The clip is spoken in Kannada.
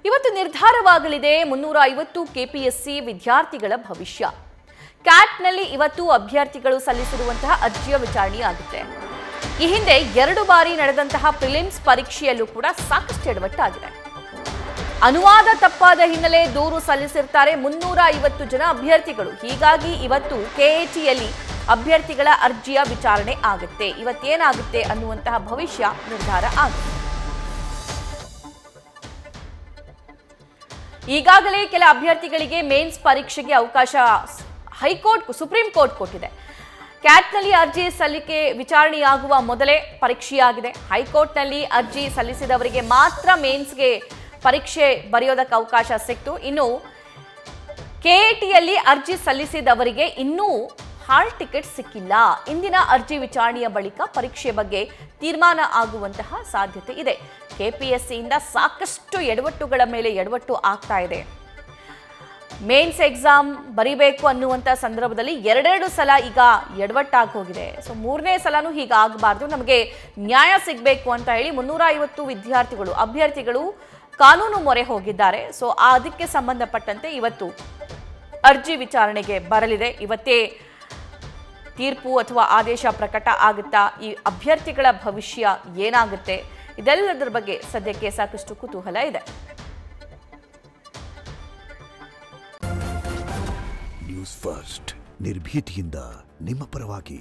ಇವತ್ತು ನಿರ್ಧಾರವಾಗಲಿದೆ 350 ಕೆಪಿಎಸ್ಸಿ ವಿದ್ಯಾರ್ಥಿಗಳ ಭವಿಷ್ಯ. ಕ್ಯಾಟ್ನಲ್ಲಿ ಇವತ್ತು ಅಭ್ಯರ್ಥಿಗಳು ಸಲ್ಲಿಸಿರುವಂತಹ ಅರ್ಜಿಯ ವಿಚಾರಣೆಯಾಗುತ್ತೆ. ಈ ಹಿಂದೆ 2 ಬಾರಿ ನಡೆದಂತಹ ಪ್ರಿಲಿಮ್ಸ್ ಪರೀಕ್ಷೆಯಲ್ಲೂ ಕೂಡ ಸಾಕಷ್ಟು ಎಡವಟ್ಟಾಗಿದೆ. ಅನುವಾದ ತಪ್ಪಾದ ಹಿನ್ನೆಲೆ ದೂರು ಸಲ್ಲಿಸಿರ್ತಾರೆ 350 ಜನ ಅಭ್ಯರ್ಥಿಗಳು. ಹೀಗಾಗಿ ಇವತ್ತು ಕೆಎಟಿಯಲ್ಲಿ ಅಭ್ಯರ್ಥಿಗಳ ಅರ್ಜಿಯ ವಿಚಾರಣೆ ಆಗುತ್ತೆ. ಇವತ್ತೇನಾಗುತ್ತೆ ಅನ್ನುವಂತಹ ಭವಿಷ್ಯ ನಿರ್ಧಾರ ಆಗುತ್ತೆ. ಈಗಾಗಲೇ ಕೆಲ ಅಭ್ಯರ್ಥಿಗಳಿಗೆ ಮೇನ್ಸ್ ಪರೀಕ್ಷೆಗೆ ಅವಕಾಶ ಹೈಕೋರ್ಟ್ ಸುಪ್ರೀಂ ಕೋರ್ಟ್ ಕೊಟ್ಟಿದೆ. ಕ್ಯಾಟ್ನಲ್ಲಿ ಅರ್ಜಿ ಸಲ್ಲಿಕೆ ವಿಚಾರಣೆಯಾಗುವ ಮೊದಲೇ ಪರೀಕ್ಷೆಯಾಗಿದೆ. ಹೈಕೋರ್ಟ್ನಲ್ಲಿ ಅರ್ಜಿ ಸಲ್ಲಿಸಿದವರಿಗೆ ಮಾತ್ರ ಮೇನ್ಸ್ಗೆ ಪರೀಕ್ಷೆ ಬರೆಯೋದಕ್ಕೆ ಅವಕಾಶ ಸಿಕ್ತು. ಇನ್ನು ಕೆಎಟಿಯಲ್ಲಿ ಅರ್ಜಿ ಸಲ್ಲಿಸಿದವರಿಗೆ ಇನ್ನೂ ಹಾಲ್ ಟಿಕೆಟ್ ಸಿಕ್ಕಿಲ್ಲ. ಇಂದಿನ ಅರ್ಜಿ ವಿಚಾರಣೆಯ ಬಳಿಕ ಪರೀಕ್ಷೆ ಬಗ್ಗೆ ತೀರ್ಮಾನ ಆಗುವಂತಹ ಸಾಧ್ಯತೆ ಇದೆ. ಕೆಪಿಎಸ್ಸಿಯಿಂದ ಸಾಕಷ್ಟು ಎಡವಟ್ಟುಗಳ ಮೇಲೆ ಎಡವಟ್ಟು ಆಗ್ತಾ ಇದೆ. ಮೇನ್ಸ್ ಎಕ್ಸಾಮ್ ಬರಿಬೇಕು ಅನ್ನುವಂಥ ಸಂದರ್ಭದಲ್ಲಿ 2 ಸಲ ಈಗ ಎಡವಟ್ಟಾಗಿ ಹೋಗಿದೆ. ಸೊ 3ನೇ ಸಲನೂ ಹೀಗಾಗಬಾರ್ದು, ನಮಗೆ ನ್ಯಾಯ ಸಿಗಬೇಕು ಅಂತ ಹೇಳಿ 350 ಅಭ್ಯರ್ಥಿಗಳು ಕಾನೂನು ಮೊರೆ ಹೋಗಿದ್ದಾರೆ. ಸೊ ಅದಕ್ಕೆ ಸಂಬಂಧಪಟ್ಟಂತೆ ಇವತ್ತು ಅರ್ಜಿ ವಿಚಾರಣೆಗೆ ಬರಲಿದೆ. ಇವತ್ತೇ ತೀರ್ಪು ಅಥವಾ ಆದೇಶ ಪ್ರಕಟ ಆಗುತ್ತಾ? ಈ ಅಭ್ಯರ್ಥಿಗಳ ಭವಿಷ್ಯ ಏನಾಗುತ್ತೆ? ಇದೆಲ್ಲದರ ಬಗ್ಗೆ ಸದ್ಯಕ್ಕೆ ಸಾಕಷ್ಟು ಕುತೂಹಲ ಇದೆ. ನ್ಯೂಸ್ ಫಸ್ಟ್ ನಿರ್ಭೀತಿಯಿಂದ ನಿಮ್ಮ ಪರವಾಗಿ.